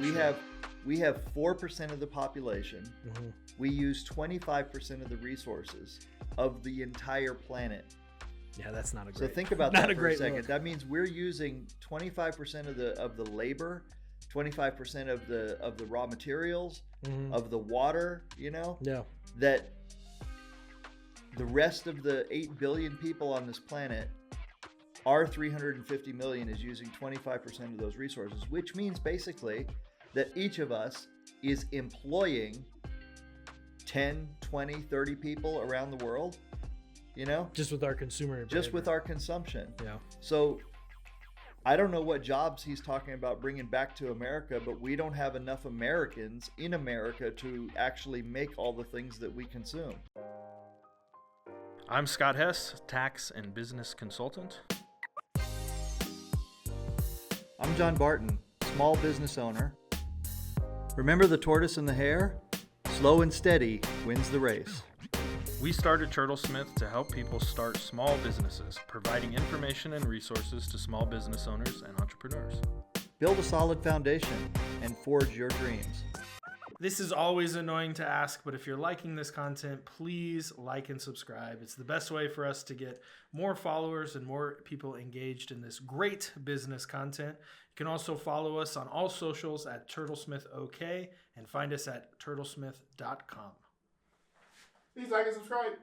We have 4% of the population. Mm-hmm. We use 25% of the resources of the entire planet. Yeah, that's not a great. So think about not that a for great a second. look. That means we're using 25% of the labor, 25% of the raw materials, Mm-hmm. of the water. You know, Yeah. that the rest of the 8 billion people on this planet, our 350 million is using 25% of those resources, which means basically that each of us is employing 10, 20, 30 people around the world, you know? Just with our consumer behavior. Just with our consumption. Yeah. So I don't know what jobs he's talking about bringing back to America, but we don't have enough Americans in America to actually make all the things that we consume. I'm Scott Hess, tax and business consultant. I'm John Barton, small business owner. Remember the tortoise and the hare? Slow and steady wins the race. We started Turtlesmith to help people start small businesses, providing information and resources to small business owners and entrepreneurs. Build a solid foundation and forge your dreams. This is always annoying to ask, but if you're liking this content, please like and subscribe. It's the best way for us to get more followers and more people engaged in this great business content. You can also follow us on all socials at TurtlesmithOK and find us at turtlesmith.com. Please like and subscribe.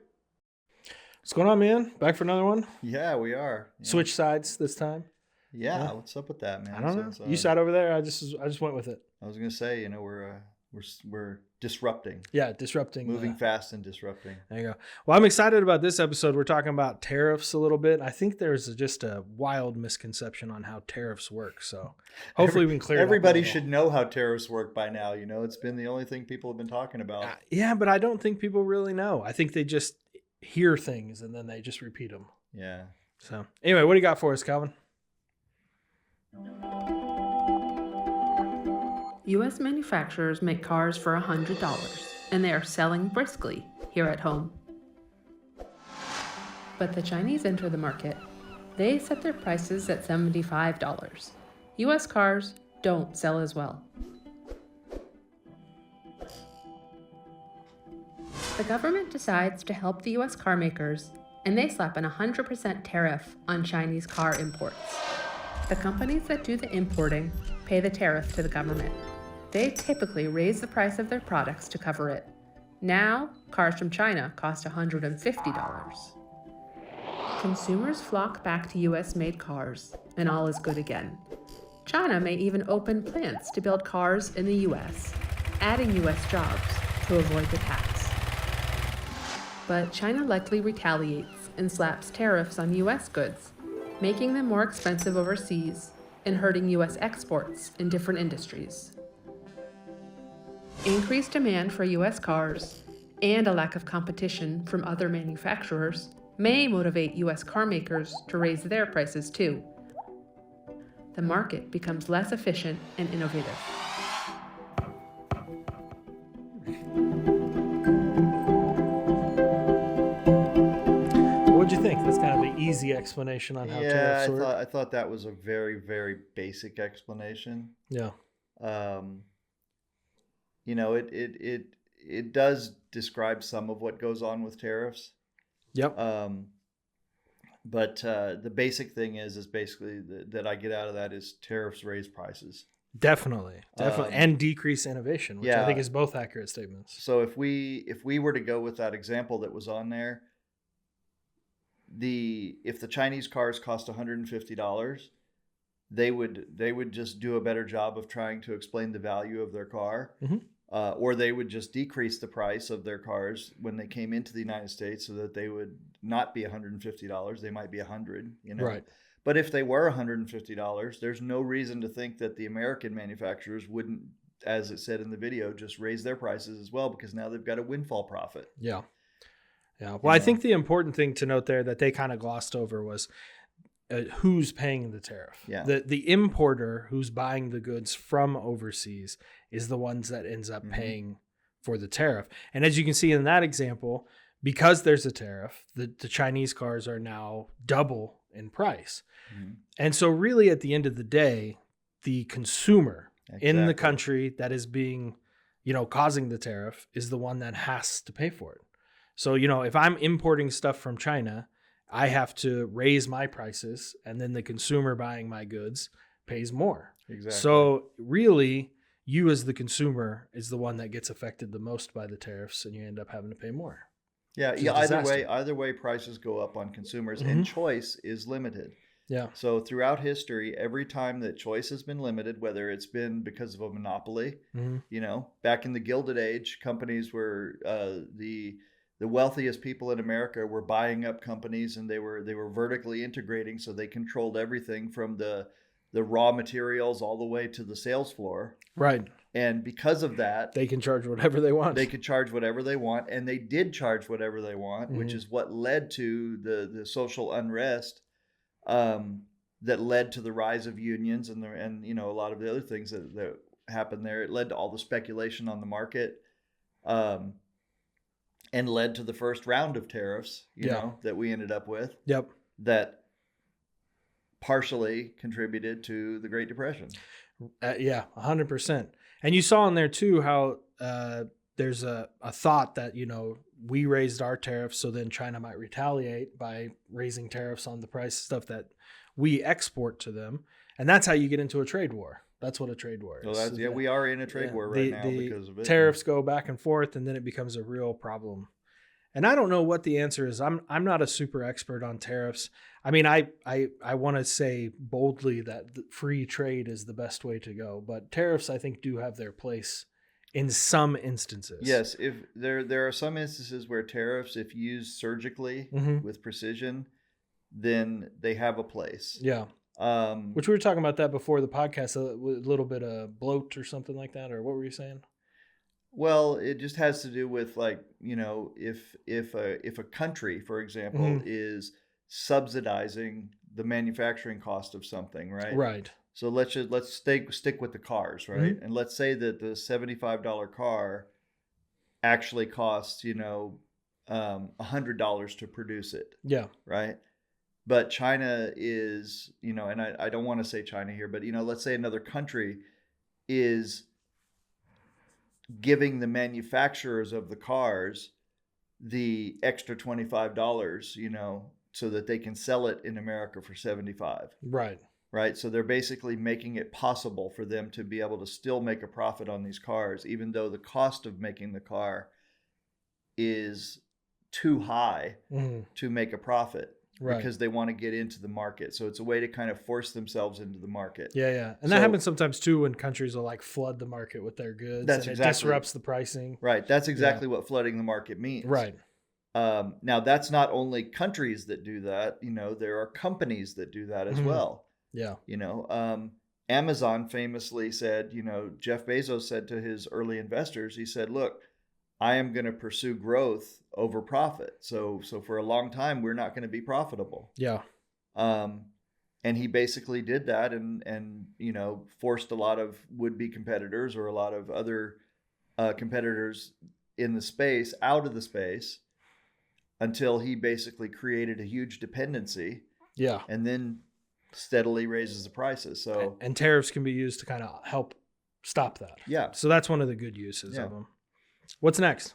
What's going on, man? Back for another one? Yeah, we are. Yeah. Switch sides this time? Yeah, what's up with that, man? I don't know. So, You sat over there. I just went with it. I was gonna say, you know, we're disrupting, Yeah, disrupting. moving fast and disrupting. There you go. Well, I'm excited about this episode. We're talking about tariffs a little bit. I think there's just a wild misconception on how tariffs work. So hopefully we can clear it up a Everybody little. should know how tariffs work by now. You know, it's been the only thing people have been talking about. Yeah, but I don't think people really know. I think they just hear things and then they just repeat them. Yeah. So anyway, what do you got for us, Calvin? U.S. manufacturers make cars for $100, and they are selling briskly here at home. But the Chinese enter the market. They set their prices at $75. U.S. cars don't sell as well. The government decides to help the U.S. car makers, and they slap an 100% tariff on Chinese car imports. The companies that do the importing pay the tariff to the government. They typically raise the price of their products to cover it. Now, cars from China cost $150. Consumers flock back to US-made cars, and all is good again. China may even open plants to build cars in the US, adding US jobs to avoid the tax. But China likely retaliates and slaps tariffs on US goods, making them more expensive overseas and hurting US exports in different industries. Increased demand for US cars and a lack of competition from other manufacturers may motivate US car makers to raise their prices too. The market becomes less efficient and innovative. What'd you think? That's kind of the easy explanation on how Yeah, tariffs work. I thought that was a very, very basic explanation. Yeah. You know, it does describe some of what goes on with tariffs. Yep. But the basic thing is basically that I get out of that is tariffs raise prices. Definitely. And decrease innovation, which I think is both accurate statements. So if we were to go with that example that was on there, if the Chinese cars cost $150, they would just do a better job of trying to explain the value of their car. Mm-hmm. Or they would just decrease the price of their cars when they came into the United States so that they would not be $150. They might be $100, you know. Right. But if they were $150, there's no reason to think that the American manufacturers wouldn't, as it said in the video, just raise their prices as well, because now they've got a windfall profit. Yeah. Yeah. Well, I think the important thing to note there that they kind of glossed over was who's paying the tariff. Yeah. The importer who's buying the goods from overseas is the ones that ends up paying for the tariff. And as you can see in that example, because there's a tariff, the Chinese cars are now double in price. Mm-hmm. And so really at the end of the day, the consumer in the Exactly. country that is being, causing the tariff is the one that has to pay for it. So, if I'm importing stuff from China, I have to raise my prices, and then the consumer buying my goods pays more. Exactly. So really, you as the consumer is the one that gets affected the most by the tariffs, and you end up having to pay more. Yeah, Which is yeah. disaster. Either way, prices go up on consumers, Mhm. and choice is limited. Yeah. So throughout history, every time that choice has been limited, whether it's been because of a monopoly, Mhm. back in the Gilded Age, companies were the wealthiest people in America were buying up companies, and they were vertically integrating, so they controlled everything from the raw materials all the way to the sales floor. Right. And because of that, They can charge whatever they want. they could charge whatever they want, and they did charge whatever they want, which Mhm. is what led to the social unrest that led to the rise of unions and a lot of the other things that happened there. It led to all the speculation on the market, and led to the first round of tariffs, that we ended up with. Yep. That partially contributed to the Great Depression. Yeah, 100%. And you saw in there too how there's a thought that, we raised our tariffs, so then China might retaliate by raising tariffs on the price stuff that we export to them. And that's how you get into a trade war. That's what a trade war is. So we are in a trade war right now because of it. Tariffs go back and forth, and then it becomes a real problem. And I don't know what the answer is. I'm not a super expert on tariffs. I mean, I want to say boldly that free trade is the best way to go, but tariffs, I think, do have their place in some instances. Yes, if there are some instances where tariffs, if used surgically with precision, then they have a place. Yeah. Which we were talking about that before the podcast, a little bit of bloat or something like that, or what were you saying? Well, it just has to do with if a country, for example, is subsidizing the manufacturing cost of something, right? Right. So let's stick with the cars, right? And let's say that the $75 car actually costs $100 to produce it. Yeah. Right. But China is, and I don't want to say China here, but let's say another country is giving the manufacturers of the cars the extra $25, so that they can sell it in America for $75. Right. Right. So they're basically making it possible for them to be able to still make a profit on these cars, even though the cost of making the car is too high to make a profit. Right. Because they want to get into the market. So it's a way to kind of force themselves into the market. Yeah, yeah. And that happens sometimes too when countries will flood the market with their goods. It disrupts the pricing. Right. That's exactly what flooding the market means. Right. Now, that's not only countries that do that. There are companies that do that as well. Yeah. Amazon famously said, Jeff Bezos said to his early investors, he said, look, I am going to pursue growth over profit. So for a long time, we're not going to be profitable. Yeah. And he basically did that and forced a lot of would-be competitors or a lot of other competitors in the space out of the space until he basically created a huge dependency. Yeah. And then steadily raises the prices. So and tariffs can be used to kind of help stop that. Yeah. So that's one of the good uses of them. What's next?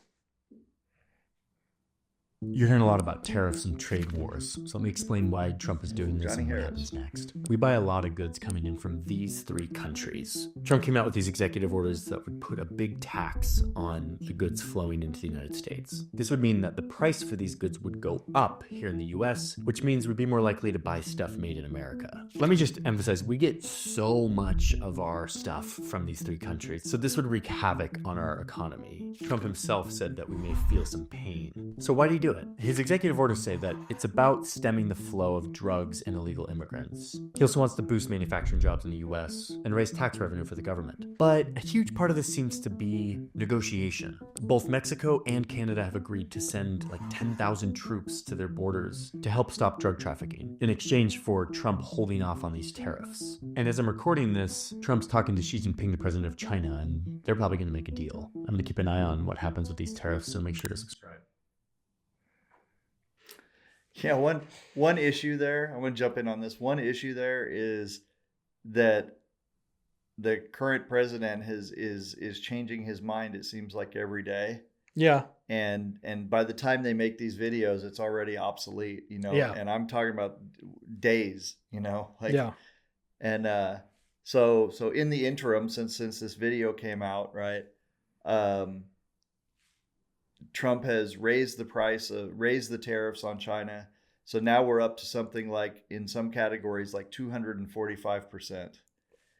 You're hearing a lot about tariffs and trade wars, so let me explain why Trump is doing this and what happens next. We buy a lot of goods coming in from these three countries. Trump came out with these executive orders that would put a big tax on the goods flowing into the United States. This would mean that the price for these goods would go up here in the US, which means we'd be more likely to buy stuff made in America. Let me just emphasize, we get so much of our stuff from these three countries, so this would wreak havoc on our economy. Trump himself said that we may feel some pain. So why do he do it? His executive orders say that it's about stemming the flow of drugs and illegal immigrants. He also wants to boost manufacturing jobs in the US and raise tax revenue for the government. But a huge part of this seems to be negotiation. Both Mexico and Canada have agreed to send 10,000 troops to their borders to help stop drug trafficking in exchange for Trump holding off on these tariffs. And as I'm recording this, Trump's talking to Xi Jinping, the president of China, and they're probably going to make a deal. I'm going to keep an eye on what happens with these tariffs, so make sure to subscribe. Yeah, one issue there, I want to jump in on this. One issue there is that the current president is changing his mind, it seems like, every day. Yeah. And by the time they make these videos, it's already obsolete, you know. Yeah. And I'm talking about days, you know, like. Yeah. And so in the interim, since this video came out, right, Trump has raised the tariffs on China. So now we're up to something like, in some categories, like 245%.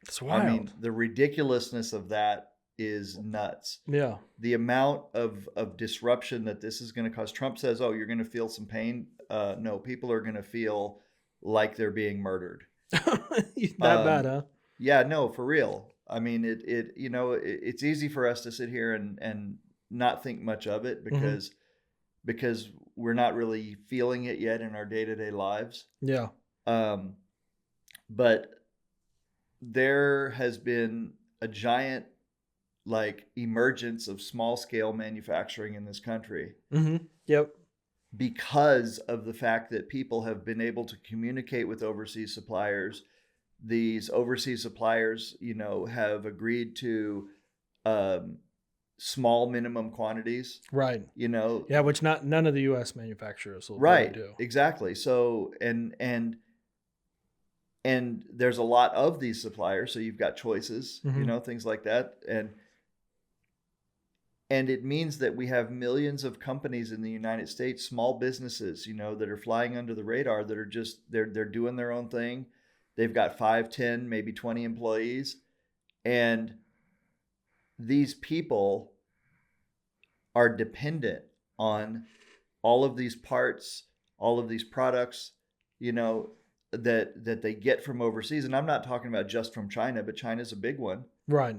It's wild. I mean, the ridiculousness of that is nuts. Yeah. The amount of disruption that this is going to cause. Trump says, "Oh, you're going to feel some pain." No, people are going to feel like they're being murdered. That bad, huh? Yeah, no, for real. I mean, it's easy for us to sit here and not think much of it because we're not really feeling it yet in our day-to-day lives. Yeah. But there has been a giant emergence of small-scale manufacturing in this country. Yep. Because of the fact that people have been able to communicate with overseas suppliers. These overseas suppliers, have agreed to small minimum quantities. Right. Yeah, which none of the U.S. manufacturers will right. do. Exactly. So and there's a lot of these suppliers, so you've got choices, things like that, and it means that we have millions of companies in the United States, small businesses, that are flying under the radar, that are just they're doing their own thing. They've got 5, 10, maybe 20 employees. And these people are dependent on all of these parts, all of these products, that they get from overseas. And I'm not talking about just from China, but China's a big one. Right.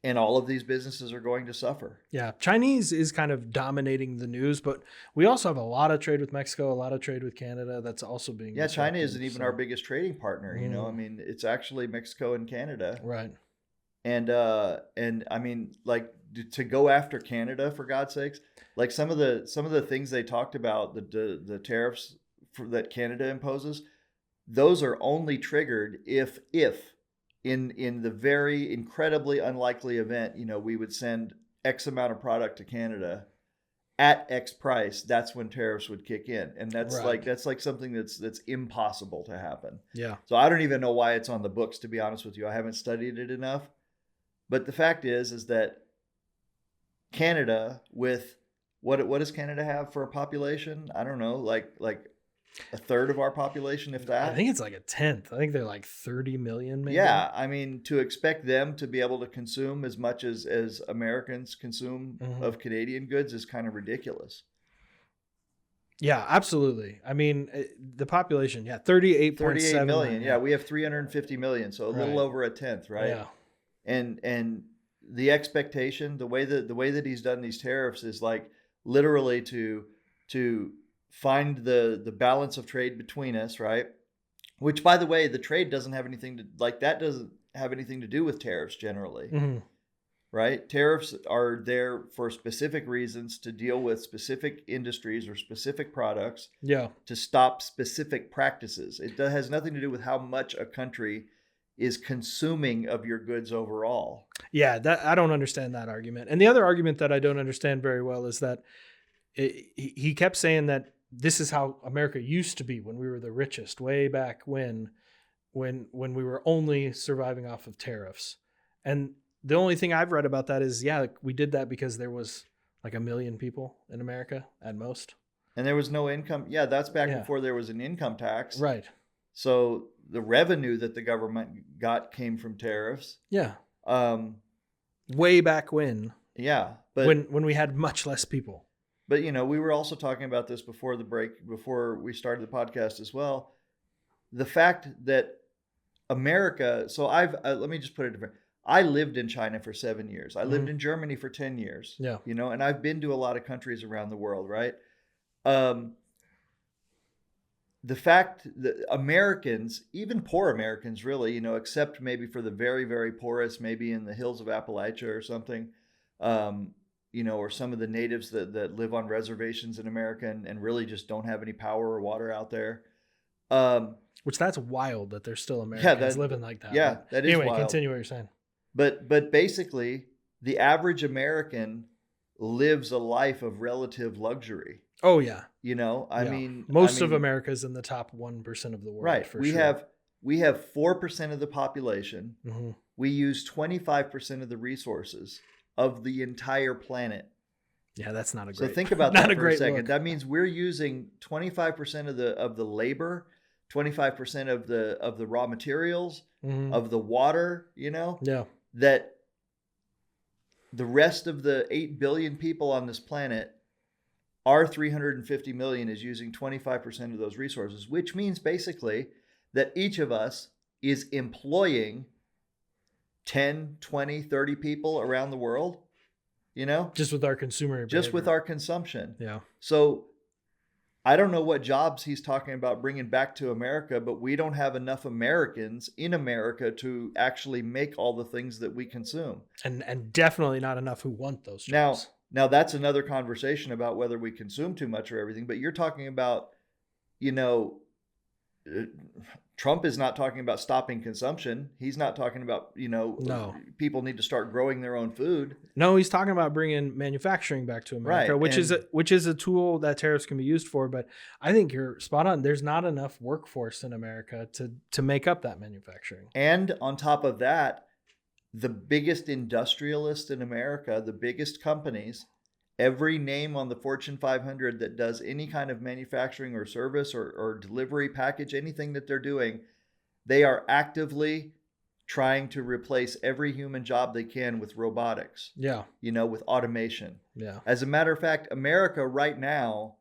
And all of these businesses are going to suffer. Yeah. Chinese is kind of dominating the news, but we also have a lot of trade with Mexico, a lot of trade with Canada. That's also being China isn't even our biggest trading partner. I mean, it's actually Mexico and Canada. Right. And I mean, to go after Canada, for God's sakes, some of the things they talked about, the tariffs that Canada imposes, those are only triggered if in the very incredibly unlikely event, we would send X amount of product to Canada at X price, that's when tariffs would kick in. And that's right. that's something that's impossible to happen. Yeah. So I don't even know why it's on the books, to be honest with you. I haven't studied it enough. But the fact is that Canada, with what does Canada have for a population? I don't know, like a third of our population, if that. I think it's like a tenth. I think they're like 30 million maybe. Yeah, I mean, to expect them to be able to consume as much as Americans consume of Canadian goods is kind of ridiculous. Yeah, absolutely. I mean, the population, 38.7 million. Yeah, we have 350 million, so a little over a tenth, right? Yeah. And the expectation, the way that he's done these tariffs is literally to find the balance of trade between us, right? Which, by the way, the trade doesn't have anything to do with tariffs generally, right? Tariffs are there for specific reasons, to deal with specific industries or specific products, to stop specific practices. It has nothing to do with how much a country is consuming of your goods overall. Yeah, that I don't understand that argument. And the other argument that I don't understand very well is that he kept saying that this is how America used to be when we were the richest, way back when we were only surviving off of tariffs. And the only thing I've read about that is, we did that because there was like 1 million people in America at most. And there was no income. Yeah, that's back before there was an income tax. Right. So the revenue that the government got came from tariffs. Yeah. Way back when. Yeah. But when we had much less people. But, we were also talking about this before the break, before we started the podcast as well. The fact that America, so let me just put it different. I lived in China for 7 years. I lived in Germany for 10 years. Yeah. And I've been to a lot of countries around the world, right? The fact that Americans, even poor Americans really, except maybe for the very, very poorest, maybe in the hills of Appalachia or something, or some of the natives that live on reservations in America and really just don't have any power or water out there. Which that's wild that there's still Americans living like that. Yeah, But that is anyway, wild. continue what you're saying. But basically, the average American lives a life of relative luxury. Oh yeah. You know, I Yeah. mean, most of America's in the top 1% of the world. right. For We sure. have 4% of the population. Mm-hmm. We use 25% of the resources of the entire planet. Yeah, that's not a great. So think about not that a for a great second. look. That means we're using 25% of the labor, 25% of the raw materials, Mhm. of the water, you know, Yeah. that the rest of the 8 billion people on this planet, our 350 million is using 25% of those resources, which means basically that each of us is employing 10, 20, 30 people around the world, you know, Just with our consumer. just with behavior. our consumption. Yeah. So I don't know what jobs he's talking about bringing back to America, but we don't have enough Americans in America to actually make all the things that we consume. And definitely not enough who want those jobs. Now that's another conversation about whether we consume too much or everything, but you're talking about, you know, Trump is not talking about stopping consumption. He's not talking about, you know, No. people need to start growing their own food. No, he's talking about bringing manufacturing back to America, Right, which is a tool that tariffs can be used for. But I think you're spot on. There's not enough workforce in America to make up that manufacturing. And on top of that, the biggest industrialists in America, the biggest companies, every name on the Fortune 500 that does any kind of manufacturing or service or delivery package, anything that they're doing, they are actively trying to replace every human job they can with robotics, Yeah. you know, with automation. Yeah. As a matter of fact, America right now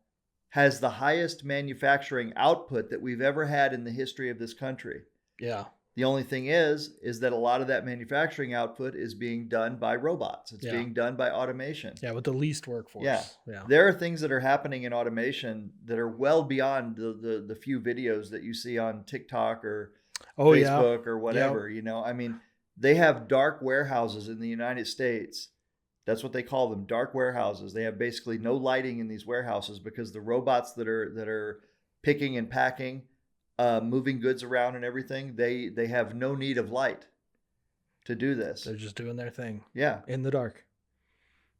has the highest manufacturing output that we've ever had in the history of this country. Yeah. The only thing is that a lot of that manufacturing output is being done by robots. It's Yeah. being done by automation. Yeah. With the least workforce. Yeah. Yeah. There are things that are happening in automation that are well beyond the few videos that you see on TikTok or Oh, yeah. Facebook or whatever. You know, I mean, they have dark warehouses in the United States. That's what they call them, dark warehouses. They have basically no lighting in these warehouses because the robots that are picking and packing, moving goods around and everything, they have no need of light to do this. They're just doing their thing Yeah. in the dark.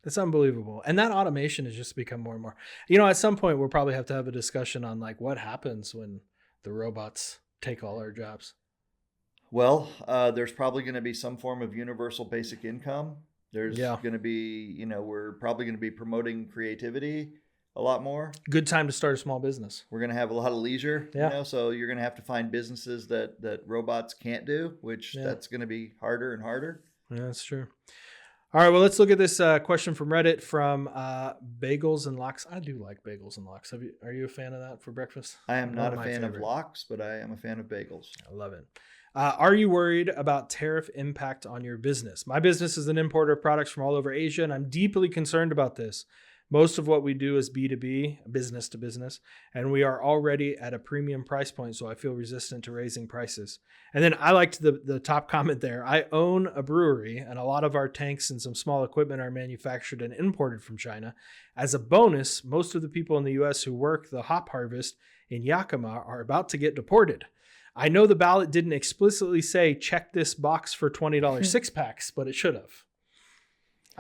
That's unbelievable. And that automation has just become more and more. You know, at some point we'll probably have to have a discussion on like what happens when the robots take all our jobs. Well, there's probably going to be some form of universal basic income. There's Yeah. going to be, you know, we're probably going to be promoting creativity a lot more. Good time to start a small business. We're going to have a lot of leisure, Yeah. you know, so you're going to have to find businesses that robots can't do, which Yeah. that's going to be harder and harder. Yeah, that's true. All right, well, let's look at this question from Reddit from Bagels and Lox. I do like bagels and lox. Are you a fan of that for breakfast? I am One not of a my fan favorite. of lox, but I am a fan of bagels. I love it. Are you worried about tariff impact on your business? My business is an importer of products from all over Asia, and I'm deeply concerned about this. Most of what we do is B2B, business to business, and we are already at a premium price point, so I feel resistant to raising prices. And then I liked the top comment there. I own a brewery, and a lot of our tanks and some small equipment are manufactured and imported from China. As a bonus, most of the people in the U.S. who work the hop harvest in Yakima are about to get deported. I know the ballot didn't explicitly say check this box for $20 six packs, but it should have.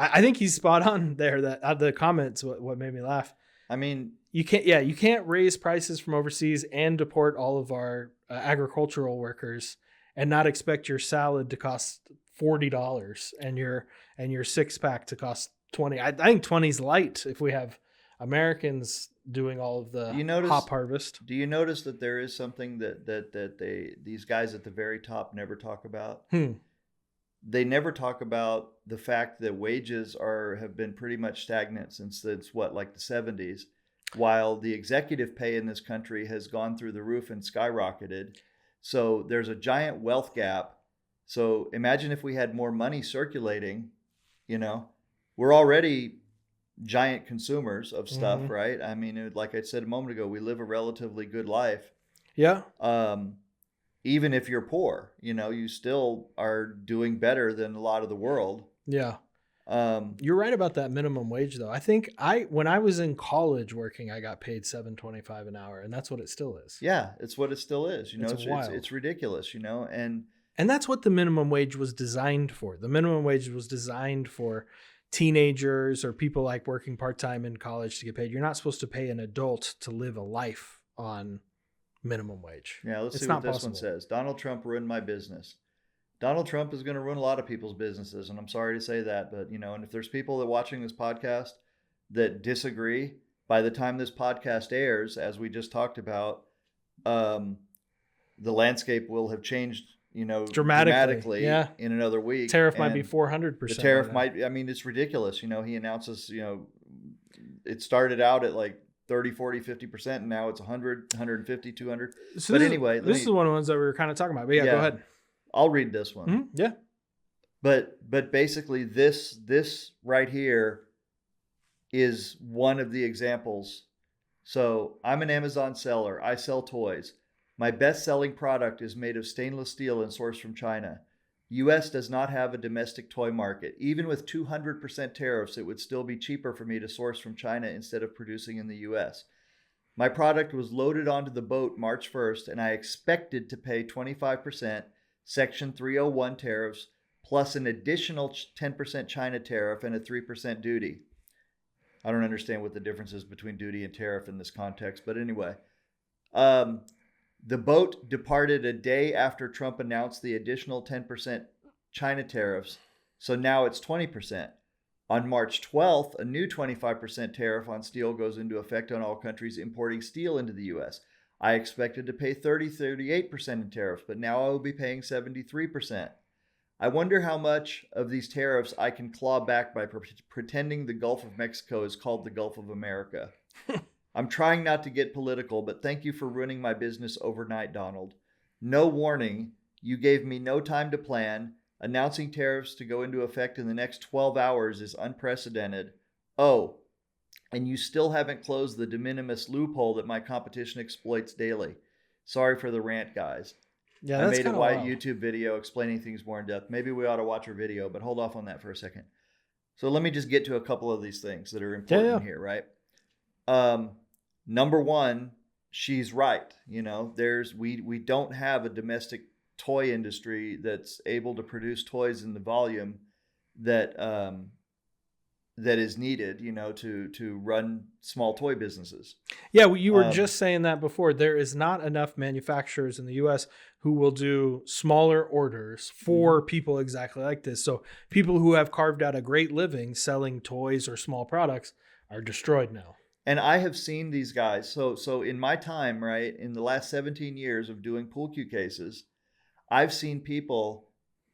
I think he's spot on there. That the comments what made me laugh. I mean, You can't raise prices from overseas and deport all of our agricultural workers and not expect your salad to cost $40 and your six pack to cost $20. I think 20 is light if we have Americans doing all of the hop harvest. do you notice that there is something that these guys at the very top never talk about? They never talk about the fact that wages have been pretty much stagnant since what, like the 70s, while the executive pay in this country has gone through the roof and skyrocketed. So there's a giant wealth gap. So imagine if we had more money circulating, you know, we're already giant consumers of stuff, Mhm. right? I mean, like I said a moment ago, we live a relatively good life. Yeah. Even if you're poor, you know, you still are doing better than a lot of the world. Yeah. You're right about that minimum wage, though. I think when I was in college working, I got paid $7.25 an hour, and that's what it still is. Yeah, it's what it still is. It's wild. It's ridiculous, and that's what the minimum wage was designed for. The minimum wage was designed for teenagers or people like working part-time in college to get paid. You're not supposed to pay an adult to live a life on minimum wage. Yeah, let's it's see what not this one possible. says. Donald Trump ruined my business. Donald Trump is going to ruin a lot of people's businesses, and I'm sorry to say that, but and if there's people that watching this podcast that disagree, by the time this podcast airs, as we just talked about, the landscape will have changed, dramatically in another week. Tariff might be 400%. The tariff might, it's ridiculous. He announces, it started out at like 30, 40, 50%, and now it's 100, 150, 200. So but this anyway, this is one of the ones that we were kind of talking about. But go ahead. I'll read this one. Mm-hmm. Yeah. But basically this right here is one of the examples. So I'm an Amazon seller. I sell toys. My best-selling product is made of stainless steel and sourced from China. U.S. does not have a domestic toy market. Even with 200% tariffs, it would still be cheaper for me to source from China instead of producing in the U.S. My product was loaded onto the boat March 1st, and I expected to pay 25% Section 301 tariffs, plus an additional 10% China tariff and a 3% duty. I don't understand what the difference is between duty and tariff in this context, but anyway. The boat departed a day after Trump announced the additional 10% China tariffs, so now it's 20%. On March 12th, a new 25% tariff on steel goes into effect on all countries importing steel into the U.S. I expected to pay 38% in tariffs, but now I will be paying 73%. I wonder how much of these tariffs I can claw back by pretending the Gulf of Mexico is called the Gulf of America. I'm trying not to get political, but thank you for ruining my business overnight, Donald. No warning. You gave me no time to plan. Announcing tariffs to go into effect in the next 12 hours is unprecedented. Oh, and you still haven't closed the de minimis loophole that my competition exploits daily. Sorry for the rant, guys. Yeah, I that's made a kinda white wild. YouTube video explaining things more in depth. Maybe we ought to watch her video, but hold off on that for a second. So let me just get to a couple of these things that are important here, right? Number one, she's right. We don't have a domestic toy industry that's able to produce toys in the volume that that is needed, to run small toy businesses. Yeah, you were just saying that before. There is not enough manufacturers in the U.S. who will do smaller orders for people exactly like this. So people who have carved out a great living selling toys or small products are destroyed now. And I have seen these guys. So in my time, right, in the last 17 years of doing pool cue cases, I've seen people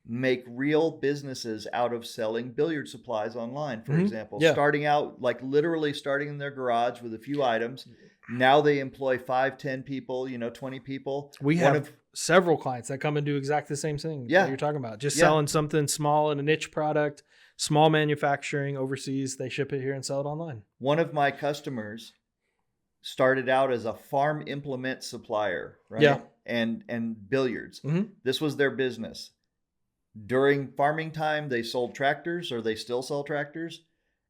make real businesses out of selling billiard supplies online, for example. Yeah. Starting out, like literally starting in their garage with a few items. Now they employ 5, 10 people, 20 people. We have several clients that come and do exactly the same thing that you're talking about. Just selling something small in a niche product, small manufacturing overseas. They ship it here and sell it online. One of my customers started out as a farm implement supplier, right? Yeah. And billiards. Mm-hmm. This was their business. During farming time, they sold tractors, or they still sell tractors.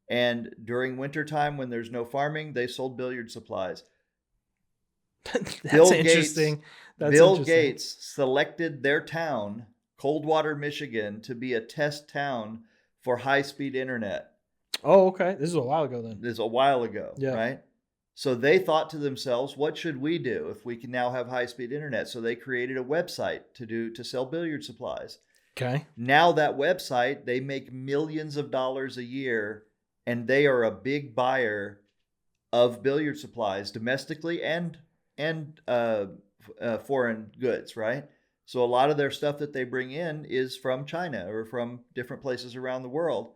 And during winter time, when there's no farming, they sold billiard supplies. That's interesting. Bill Gates selected their town, Coldwater, Michigan, to be a test town for high-speed internet. Oh, okay. This is a while ago then. This is a while ago, right? So they thought to themselves, what should we do if we can now have high-speed internet? So they created a website to sell billiard supplies. Okay. Now that website, they make millions of dollars a year, and they are a big buyer of billiard supplies domestically and foreign goods, right? So a lot of their stuff that they bring in is from China or from different places around the world.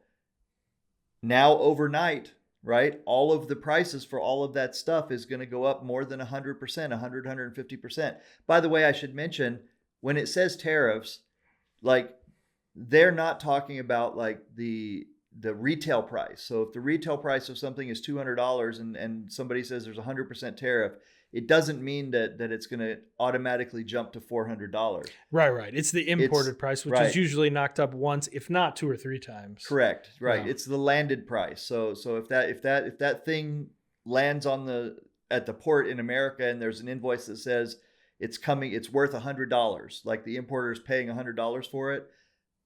Now overnight, right, all of the prices for all of that stuff is going to go up more than 100%, 150%. By the way, I should mention, when it says tariffs, like, they're not talking about like the the retail price. So if the retail price of something is $200 and somebody says there's 100% tariff, it doesn't mean that it's going to automatically jump to $400. Right. It's the imported price, which is usually knocked up once, if not 2 or 3 times. Correct. Right. Yeah. It's the landed price. So if that thing lands at the port in America and there's an invoice that says it's worth $100, like the importer is paying $100 for it,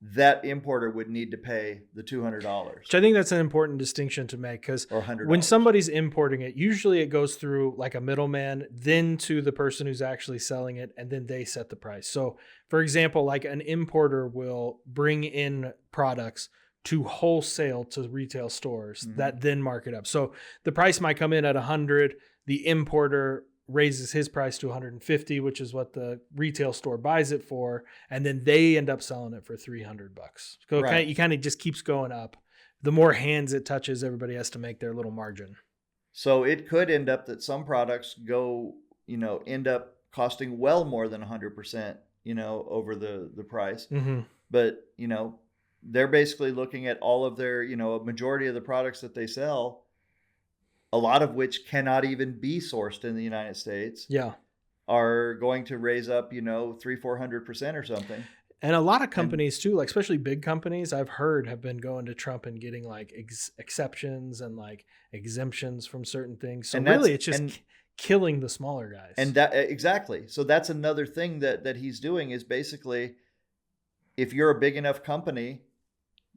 that importer would need to pay the $200. Which I think that's an important distinction to make, because when somebody's importing it, usually it goes through like a middleman, then to the person who's actually selling it, and then they set the price. So for example, like an importer will bring in products to wholesale to retail stores that then mark it up. So the price might come in at 100, the importer raises his price to 150, which is what the retail store buys it for, and then they end up selling it for $300. So it kind of just keeps going up. The more hands it touches, everybody has to make their little margin. So it could end up that some products end up costing well more than 100%, over the price. But, they're basically looking at all of their, a majority of the products that they sell, a lot of which cannot even be sourced in the United States. Yeah. Are going to raise up, 300-400% or something. And a lot of companies too, like especially big companies, I've heard have been going to Trump and getting like exceptions and like exemptions from certain things. So really it's just killing the smaller guys. And that exactly. So that's another thing that he's doing is basically, if you're a big enough company,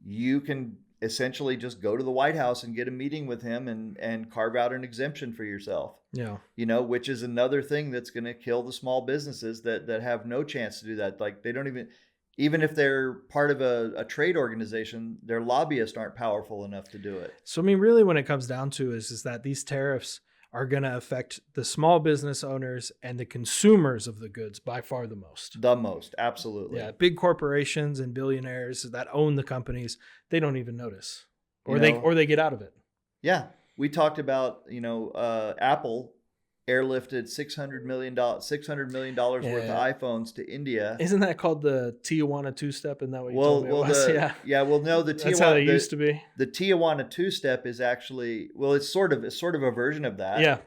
you can essentially just go to the White House and get a meeting with him and carve out an exemption for yourself. Yeah. Which is another thing that's going to kill the small businesses that have no chance to do that. Like they don't even if they're part of a trade organization, their lobbyists aren't powerful enough to do it. So, I mean, really when it comes down to is that these tariffs are going to affect the small business owners and the consumers of the goods by far the most. The most, absolutely. Yeah, big corporations and billionaires that own the companies, they don't even notice, or they get out of it. Yeah, we talked about Apple airlifted $600 million worth of iPhones to India. Isn't that called the Tijuana two-step? Isn't that what you told me it was? No, the Tijuana. That's how they used to be. The Tijuana two-step is actually, it's sort of a version of that. Yeah.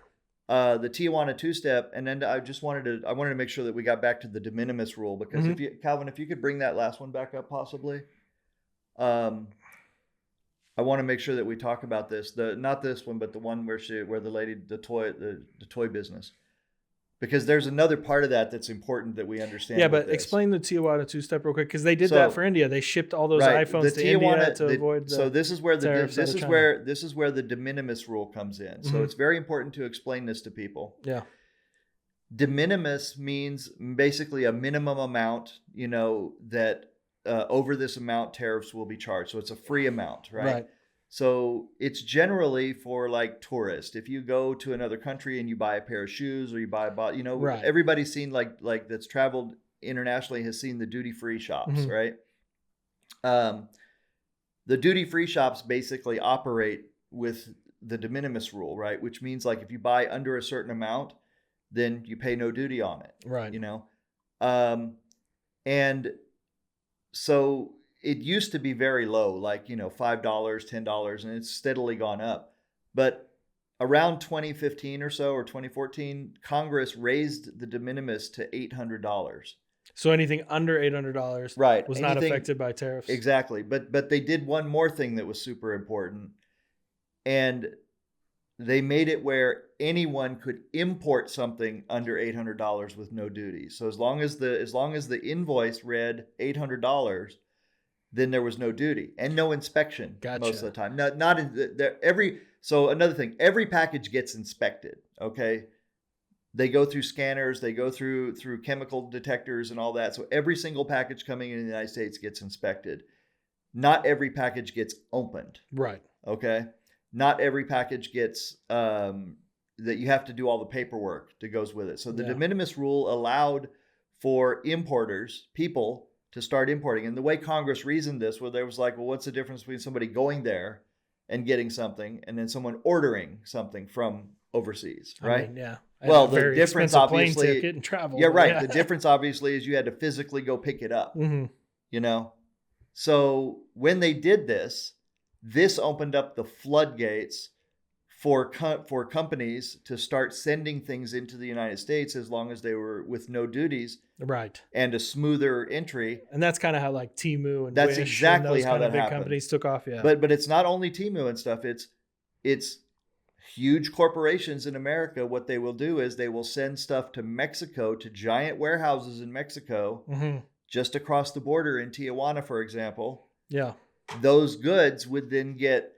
The Tijuana two-step, and then I wanted to make sure that we got back to the de minimis rule, because Calvin, if you could bring that last one back up, possibly. I want to make sure that we talk about this. Not this one, but the one where the lady, the toy business, because there's another part of that that's important that we understand. Yeah, but explain the Tijuana two-step real quick, because they did that for India. They shipped all those iPhones to India to avoid. So this is where this is where the de minimis rule comes in. So it's very important to explain this to people. Yeah. De minimis means basically a minimum amount, that over this amount tariffs will be charged. So it's a free amount, right? So it's generally for like tourists. If you go to another country and you buy a pair of shoes or you buy everybody's seen like that's traveled internationally has seen the duty-free shops, right? The duty-free shops basically operate with the de minimis rule, right? Which means like if you buy under a certain amount, then you pay no duty on it, right? And so it used to be very low, like, $5, $10, and it's steadily gone up. But around 2015 or so, or 2014, Congress raised the de minimis to $800. So anything under $800 was not affected by tariffs? Exactly. But they did one more thing that was super important. And they made it where anyone could import something under $800 with no duty. So as long as the invoice read $800, then there was no duty and no inspection. Gotcha. Most of the time. Not in so another thing, every package gets inspected. Okay, they go through scanners, they go through chemical detectors and all that. So every single package coming in the United States gets inspected. Not every package gets opened. Right. Okay. Not every package gets that you have to do all the paperwork that goes with it. So the de minimis rule allowed for people to start importing. And the way Congress reasoned this, where there was like, well, what's the difference between somebody going there and getting something and then someone ordering something from overseas, right? I mean, yeah. Well, the difference obviously, plane ticket and travel. Yeah, right. Yeah. The difference obviously is you had to physically go pick it up. So when they did this, this opened up the floodgates for companies to start sending things into the United States as long as they were with no duties Right. and a smoother entry. And that's kind of how like Temu and That's Wish exactly and those how kind that of big happened. companies took off. Yeah. But it's not only Temu and stuff. It's huge corporations in America. What they will do is they will send stuff to Mexico, to giant warehouses in Mexico, just across the border in Tijuana, for example. Yeah. Those goods would then get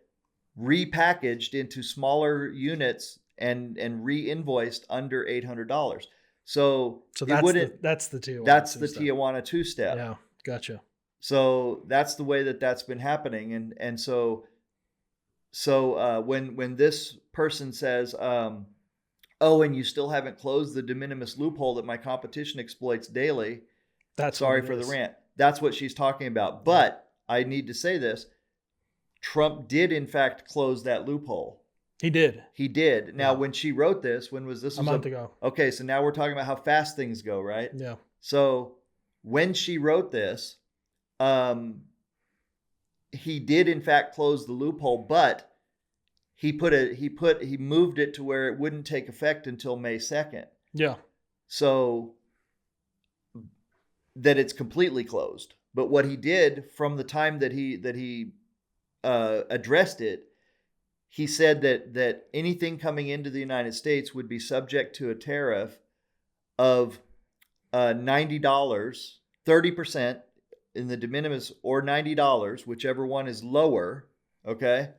repackaged into smaller units and re-invoiced under $800. So that's the Tijuana. That's the Tijuana two-step. Yeah, gotcha. So that's the way that's been happening, and so when this person says, "Oh, and you still haven't closed the de minimis loophole that my competition exploits daily," that's sorry for the rant. That's what she's talking about. But I need to say this: Trump did in fact close that loophole. He did. Now, when she wrote this, when was this? A month ago. Okay, so now we're talking about how fast things go, right? Yeah. So when she wrote this, he did in fact close the loophole, but he moved it to where it wouldn't take effect until May 2nd. Yeah. So that it's completely closed. But what he did from the time that he addressed it, he said that anything coming into the United States would be subject to a tariff of $90, 30% in the de minimis, or $90, whichever one is lower. Okay.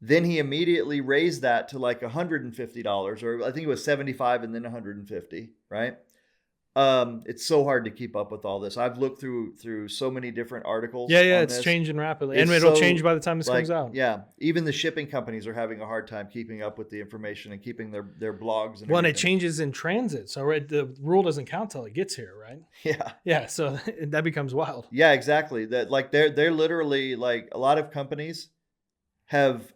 Then he immediately raised that to like $150, or I think it was 75 and then 150, right? It's so hard to keep up with all this. I've looked through so many different articles. Yeah, it's changing rapidly, and it'll change by the time this comes out. Yeah, even the shipping companies are having a hard time keeping up with the information and keeping their blogs. And it changes in transit, so the rule doesn't count till it gets here, right? Yeah. So that becomes wild. Yeah, exactly. That like they're literally like a lot of companies have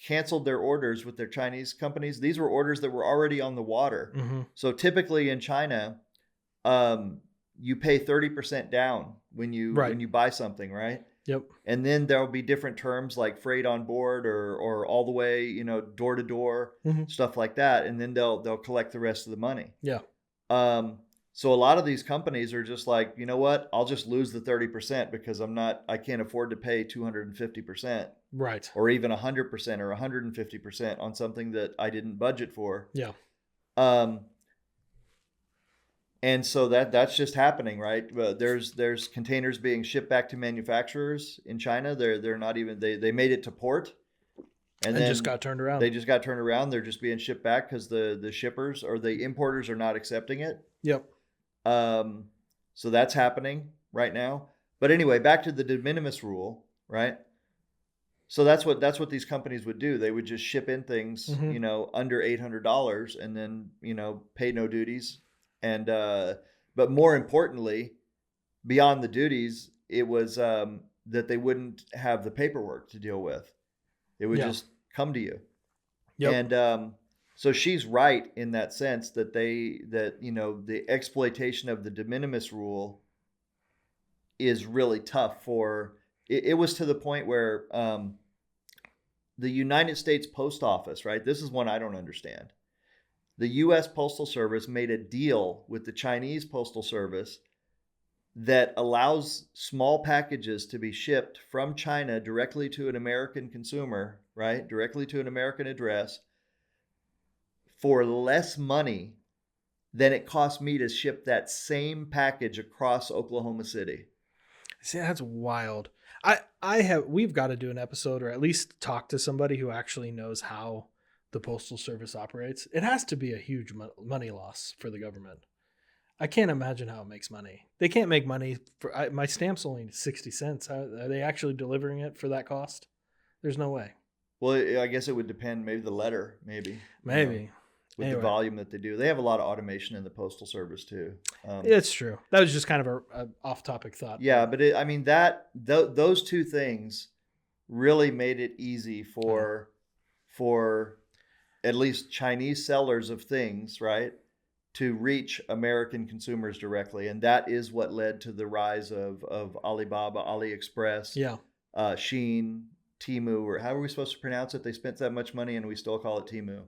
canceled their orders with their Chinese companies. These were orders that were already on the water. Mm-hmm. So typically in China, you pay 30% down when you buy something, right? Yep. And then there'll be different terms like freight on board or all the way, door to door, stuff like that. And then they'll collect the rest of the money. Yeah. So a lot of these companies are just like, you know what? I'll just lose the 30% because I can't afford to pay 250%. Right. Or even 100% or 150% on something that I didn't budget for. Yeah. And so that's just happening, right? There's containers being shipped back to manufacturers in China. They're not even they made it to port, and then just got turned around. They just got turned around. They're just being shipped back because the shippers or the importers are not accepting it. Yep. So that's happening right now. But anyway, back to the de minimis rule, right? So that's what these companies would do. They would just ship in things, under $800, and then pay no duties. And but more importantly, beyond the duties, it was that they wouldn't have the paperwork to deal with. It would just come to you. Yep. And so she's right in that sense that the exploitation of the de minimis rule is really tough for. It was to the point where the United States Post Office, right? This is one I don't understand. The U.S. Postal Service made a deal with the Chinese Postal Service that allows small packages to be shipped from China directly to an American consumer, right? Directly to an American address for less money than it cost me to ship that same package across Oklahoma City. See, that's wild. We've got to do an episode, or at least talk to somebody who actually knows how the Postal Service operates. It has to be a huge money loss for the government. I can't imagine how it makes money. They can't make money my stamp's only 60 cents. Are they actually delivering it for that cost? There's no way. Well, I guess it would depend. Maybe the letter, maybe. With the volume that they do. They have a lot of automation in the Postal Service too. It's true. That was just kind of a off-topic thought. Yeah, but those two things really made it easy for at least Chinese sellers of things, right, to reach American consumers directly. And that is what led to the rise of Alibaba, AliExpress, Shein, Temu, or how are we supposed to pronounce it? They spent that much money and we still call it Temu.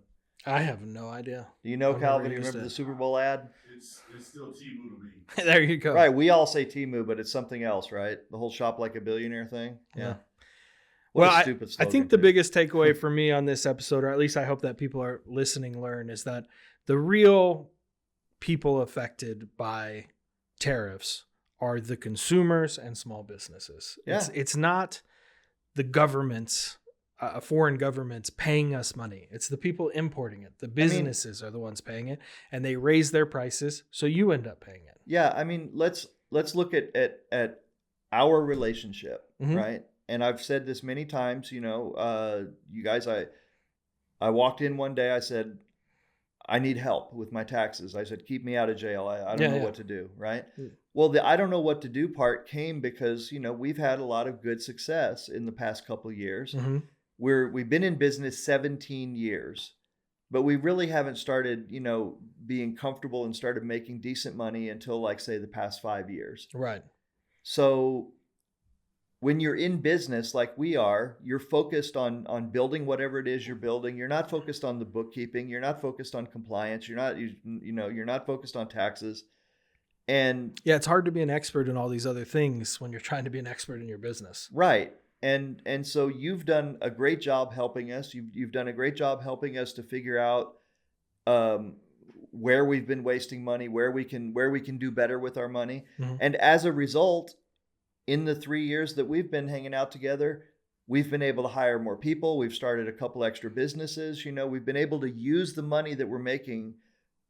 I have no idea. Do you know, I've Calvin? never You used remember it. the Super Bowl ad? It's still T-Moo to me. There you go. Right. We all say Temu, but it's something else, right? The whole shop like a billionaire thing. Yeah. What Well, a stupid I slogan, think the too. biggest takeaway for me on this episode, or at least I hope that people are listening learn, is that the real people affected by tariffs are the consumers and small businesses. Yeah. It's not the governments, foreign governments paying us money. It's the people importing it. The businesses are the ones paying it, and they raise their prices, so you end up paying it. Yeah, I mean, let's look at our relationship, Mhm. right? And I've said this many times, you guys, I walked in one day, I said, I need help with my taxes. I said, keep me out of jail. I don't know what to do, right? Mm. Well, the I don't know what to do part came because, we've had a lot of good success in the past couple of years. Mhm. We've been in business 17 years, but we really haven't started, being comfortable and started making decent money until, like, say, the past 5 years. Right. So when you're in business like we are, you're focused on building whatever it is you're building. You're not focused on the bookkeeping. You're not focused on compliance. You're not focused on taxes. And Yeah, it's hard to be an expert in all these other things when you're trying to be an expert in your business. right. And so you've done a great job helping us. You've done a great job helping us to figure out where we've been wasting money, where we can do better with our money. Mhm. And as a result, in the 3 years that we've been hanging out together, we've been able to hire more people. We've started a couple extra businesses. We've been able to use the money that we're making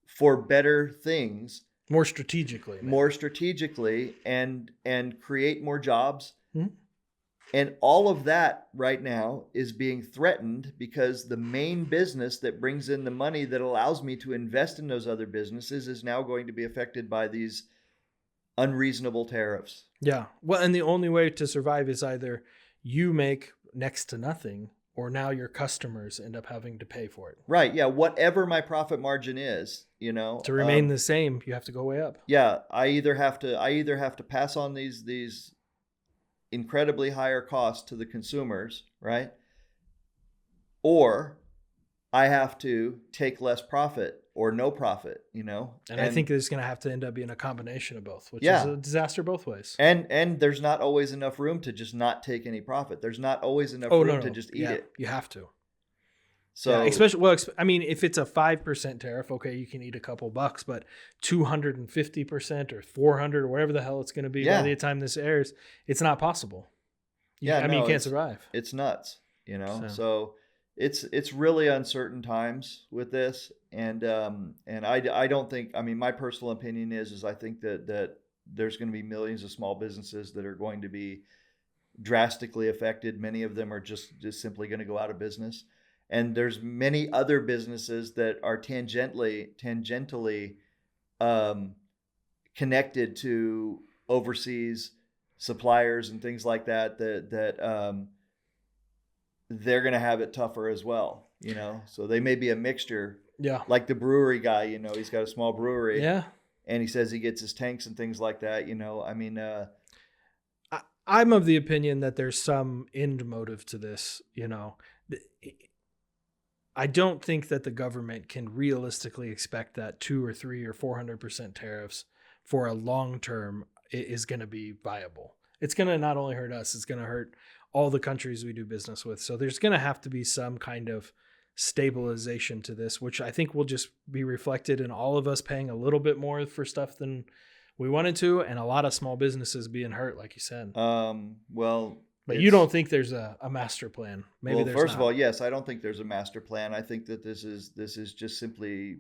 for better things, More strategically. and create more jobs. Mhm. And all of that right now is being threatened because the main business that brings in the money that allows me to invest in those other businesses is now going to be affected by these unreasonable tariffs. Yeah. Well, and the only way to survive is either you make next to nothing or now your customers end up having to pay for it. Right. Yeah. Whatever my profit margin is, To remain the same, you have to go way up. yeah, I either have to pass on these incredibly higher costs to the consumers, right? Or I have to take less profit or no profit, And I think it's going to have to end up being a combination of both, which Yeah. is a disaster both ways. and there's not always enough room to just not take any profit. There's not always enough room to just eat Yeah, it. You have to. So Yeah, especially, I mean, if it's a 5% tariff, okay, you can eat a couple bucks, but 250% or 400 or whatever the hell it's going to be Yeah. by the time this airs, it's not possible. Yeah, I mean, no, you can't it's- survive. it's nuts, So- So it's really uncertain times with this, and I don't think, I mean, my personal opinion is I think that there's going to be millions of small businesses that are going to be drastically affected. Many of them are just simply going to go out of business, and there's many other businesses that are tangentially connected to overseas suppliers and things like that they're going to have it tougher as well, so they may be a mixture, Yeah. like the brewery guy, he's got a small brewery, Yeah. and he says he gets his tanks and things like that, I mean, I'm of the opinion that there's some end motive to this. I don't think that the government can realistically expect that 2 or 3 or 400% tariffs for a long term is going to be viable. It's going to not only hurt us, it's going to hurt all the countries we do business with. So there's going to have to be some kind of stabilization to this, which I think will just be reflected in all of us paying a little bit more for stuff than we wanted to, and a lot of small businesses being hurt, like you said. well, But you don't think there's a master plan? Maybe well, there's first not. of all, yes, I don't think there's a master plan. I think that this is just simply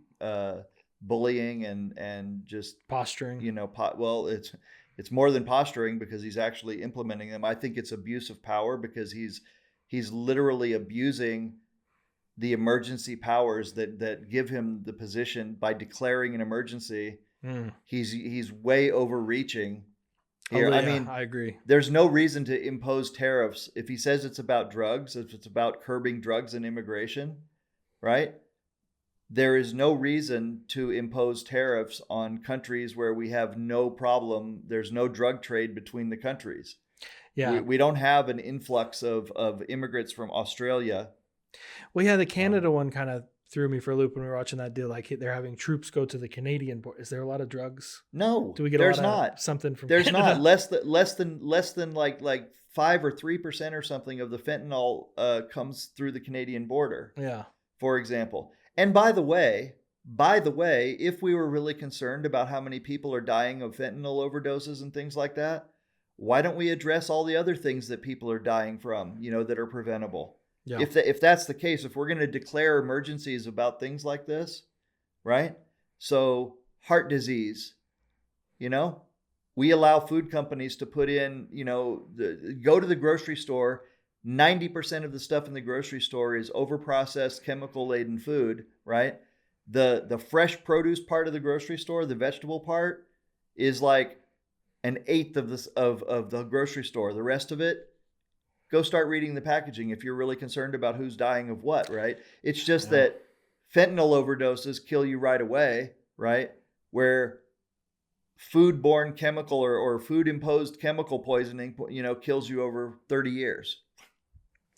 bullying and just Posturing. well, it's more than posturing because he's actually implementing them. I think it's abuse of power because he's literally abusing the emergency powers that give him the position by declaring an emergency. He's way overreaching here. Oh, I yeah, mean, I agree. there's no reason to impose tariffs if he says it's about drugs, if it's about curbing drugs and immigration, right? There is no reason to impose tariffs on countries where we have no problem. There's no drug trade between the countries. Yeah. We don't have an influx of immigrants from Australia. Well, yeah, the Canada one kind of threw me for a loop when we were watching that deal. Like they're having troops go to the Canadian border. Is there a lot of drugs? No, Do we get there's a lot not. of something from There's Canada? not less than like 5 or 3% or something of the fentanyl comes through the Canadian border, Yeah. for example. And by the way, if we were really concerned about how many people are dying of fentanyl overdoses and things like that, why don't we address all the other things that people are dying from, that are preventable? Yeah. If that's the case, if we're going to declare emergencies about things like this, right? So heart disease, we allow food companies to put in, go to the grocery store. 90% of the stuff in the grocery store is overprocessed, chemical-laden food, right? The fresh produce part of the grocery store, the vegetable part, is like an eighth of the grocery store. The rest of it, go start reading the packaging if you're really concerned about who's dying of what, right? It's just that fentanyl overdoses kill you right away, right? Where foodborne chemical or food-imposed chemical poisoning, kills you over 30 years.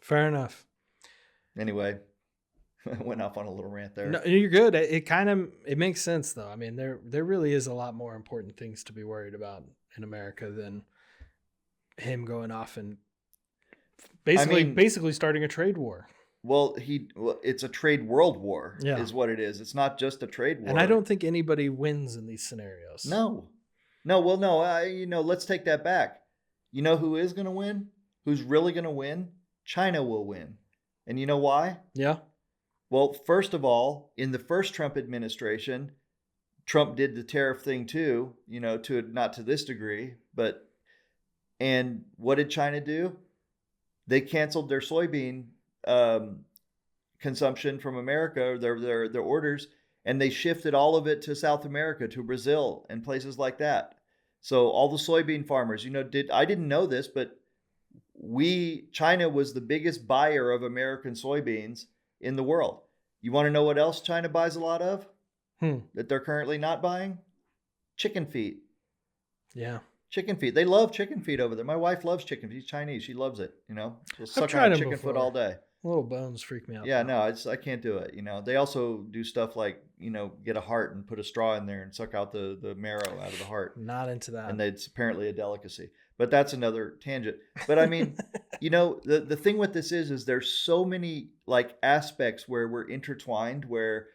Fair enough. Anyway, I went off on a little rant there. No, you're good. It makes sense though. I mean, there really is a lot more important things to be worried about in America than him going off and basically starting a trade war. Well, it's a trade world war, Yeah. is what it is. It's not just a trade war. And I don't think anybody wins in these scenarios. No. Well, no. Let's take that back. You know who is going to win? Who's really going to win? China will win. And you know why? Yeah. Well, first of all, in the first Trump administration, Trump did the tariff thing too, to not to this degree, and what did China do? They canceled their soybean consumption from America, their orders, and they shifted all of it to South America, to Brazil and places like that. So all the soybean farmers, I didn't know this, but China was the biggest buyer of American soybeans in the world. You want to know what else China buys a lot of that they're currently not buying? Chicken feet. Yeah. Chicken feet. They love chicken feet over there. My wife loves chicken feet. She's Chinese. She loves it. She'll suck on a chicken foot all day. Little bones freak me out. Yeah, no, I can't do it. They also do stuff like, get a heart and put a straw in there and suck out the marrow out of the heart. Not into that. And it's apparently a delicacy. But that's another tangent. But I mean, the thing with this is there's so many like aspects where we're intertwined, where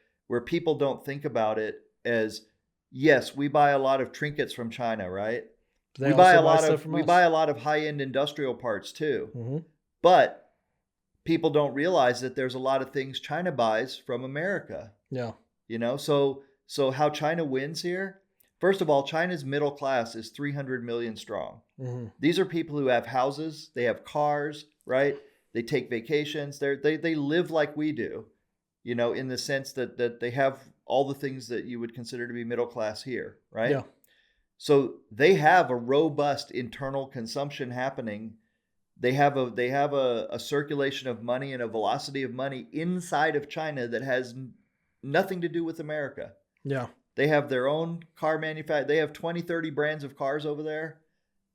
people don't think about it as, yes, we buy a lot of trinkets from China, right? We buy a lot of high-end industrial parts too. Mm-hmm. But people don't realize that there's a lot of things China buys from America. Yeah. So how China wins here? First of all, China's middle class is 300 million strong. Mm-hmm. These are people who have houses, they have cars, right? They take vacations. They live like we do, in the sense that they have all the things that you would consider to be middle class here, right? Yeah. So they have a robust internal consumption happening. They have a circulation of money and a velocity of money inside of China that has nothing to do with America. Yeah. They have their own car manufacturer. They have 20, 30 brands of cars over there.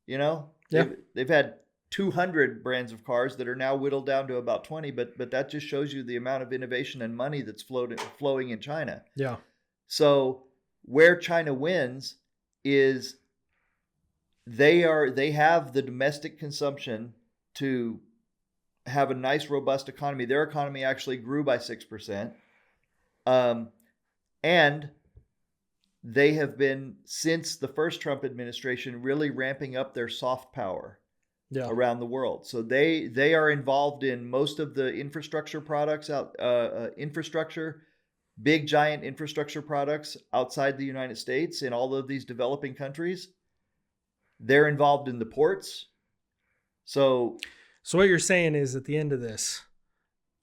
Yeah. They've had 200 brands of cars that are now whittled down to about 20, but that just shows you the amount of innovation and money that's flowing in China. Yeah. So where China wins is they have the domestic consumption to have a nice, robust economy. Their economy actually grew by 6%. And they have been, since the first Trump administration, really ramping up their soft power around the world. So they are involved in most of the infrastructure products big giant infrastructure products outside the United States in all of these developing countries. They're involved in the ports. So what you're saying is at the end of this,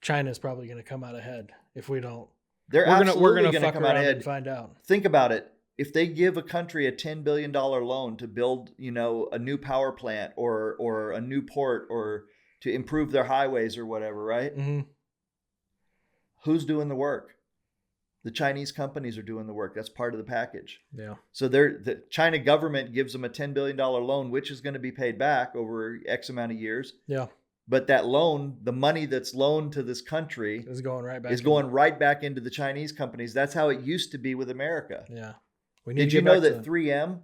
China's probably going to come out ahead if we don't. We're going to come out ahead and find out. Think about it. If they give a country a $10 billion loan to build, a new power plant or a new port or to improve their highways or whatever, right? Mm-hmm. Who's doing the work? The Chinese companies are doing the work. That's part of the package. Yeah. So the China government gives them a $10 billion loan, which is going to be paid back over X amount of years. Yeah. But that loan, the money that's loaned to this country It's going right back. is going right back into the Chinese companies. That's how it used to be with America. Yeah. Did you know that 3M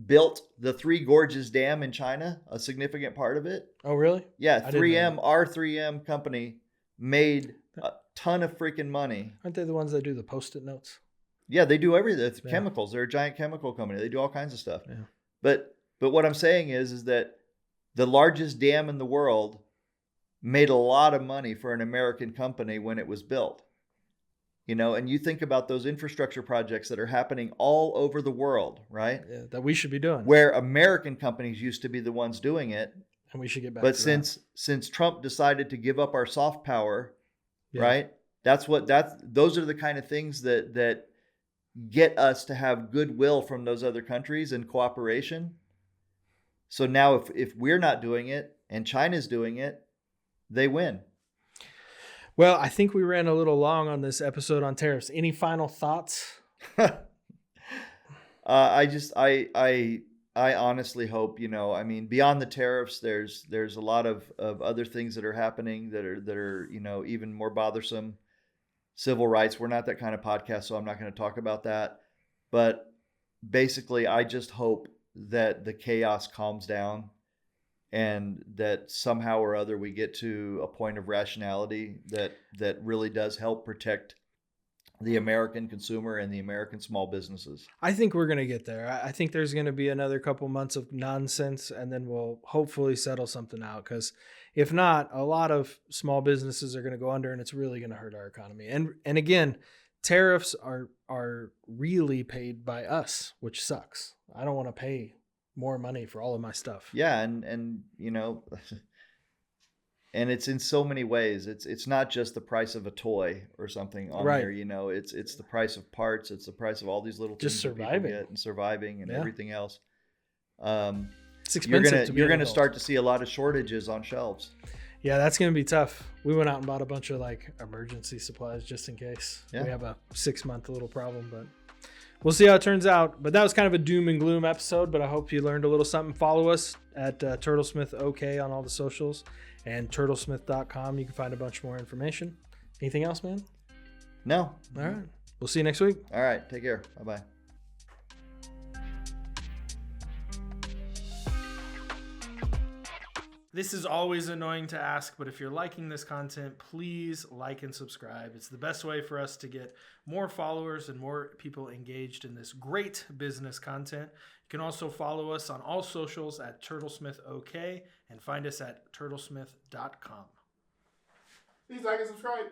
built the Three Gorges Dam in China, a significant part of it? Oh, really? Yeah, I didn't know 3M, our 3M company made a ton of freaking money. Aren't they the ones that do the Post-it notes? Yeah, they do everything. It's Yeah. chemicals. They're a giant chemical company. They do all kinds of stuff. Yeah. But what I'm saying is that the largest dam in the world made a lot of money for an American company when it was built. You know, and you think about those infrastructure projects that are happening all over the world, right? Yeah, that we should be doing. Where American companies used to be the ones doing it. And we should get back But to that. since Trump decided to give up our soft power, Yeah. right? Those are the kind of things that get us to have goodwill from those other countries and cooperation. So now if we're not doing it and China's doing it, they win. Well, I think we ran a little long on this episode on tariffs. Any final thoughts? I honestly hope, I mean, beyond the tariffs, there's a lot of other things that are happening that are, even more bothersome. Civil rights. We're not that kind of podcast, so I'm not going to talk about that. But basically, I just hope that the chaos calms down and that somehow or other we get to a point of rationality that really does help protect the American consumer and the American small businesses. I think we're going to get there. I think there's going to be another couple months of nonsense, and then we'll hopefully settle something out. Because if not, a lot of small businesses are going to go under, and it's really going to hurt our economy. And again, tariffs are really paid by us, which sucks. I don't want to pay more money for all of my stuff. Yeah, and and it's in so many ways. It's not just the price of a toy or something on Right. there. It's the price of parts. It's the price of all these little things Just that people surviving. get and surviving and Yeah. everything else. It's expensive. You're gonna start to see a lot of shortages on shelves. Yeah, that's going to be tough. We went out and bought a bunch of emergency supplies just in case Yeah. we have a 6-month little problem, but we'll see how it turns out. But that was kind of a doom and gloom episode, but I hope you learned a little something. Follow us at Turtlesmith OK on all the socials and turtlesmith.com. You can find a bunch more information. Anything else, man? No. All right. We'll see you next week. All right. Take care. Bye-bye. This is always annoying to ask, but if you're liking this content, please like and subscribe. It's the best way for us to get more followers and more people engaged in this great business content. You can also follow us on all socials at Turtlesmith OK and find us at turtlesmith.com. Please like and subscribe.